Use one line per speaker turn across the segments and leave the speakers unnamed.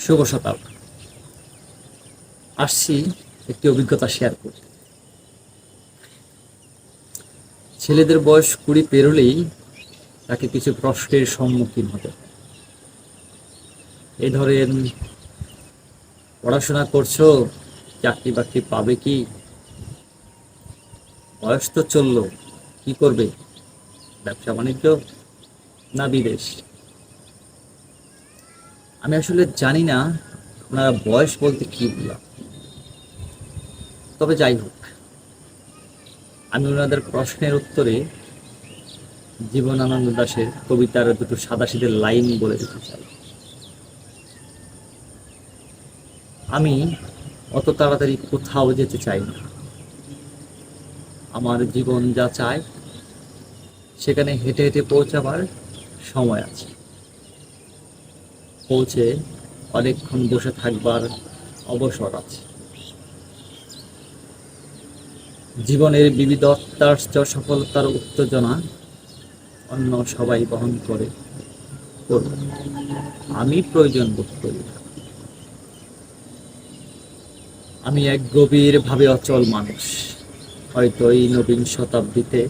শুভ সকাল। আসছি একটি অভিজ্ঞতা শেয়ার করতে। ছেলেদের বয়স 20 পেরোলেই তাকে কিছু প্রশ্নের সম্মুখীন হতে হয়। এই ধরেন, পড়াশোনা করছো, চাকরি বাকরি পাবে কি, বয়স তো চললো, কি করবে, ব্যবসা বাণিজ্য না বিদেশ। আমি আসলে জানি না ওনারা বয়স বলতে কি বুঝান, তবে যাই হোক, আমি ওনাদের প্রশ্নের উত্তরে জীবনানন্দ দাশের কবিতার দুটো সাদাসিধে লাইন বলে দিতে চাই। আমি অত তাড়াতাড়ি কোথাও যেতে চাই না। আমার জীবন যা চায় সেখানে হেঁটে হেঁটে পৌঁছাবার সময় আছে। পৌঁছে অনেকক্ষণ বসে থাকবার অবসর আছে। জীবনের বিবিধতার সফলতার উত্তেজনা অন্য সবাই বহন করে করবে, আমি প্রয়োজন বোধ করি না। আমি এক গভীরভাবে অচল মানুষ, হয়তো এই নবীন শতাব্দীতে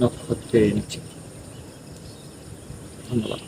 নক্ষত্রের নিচে। ধন্যবাদ।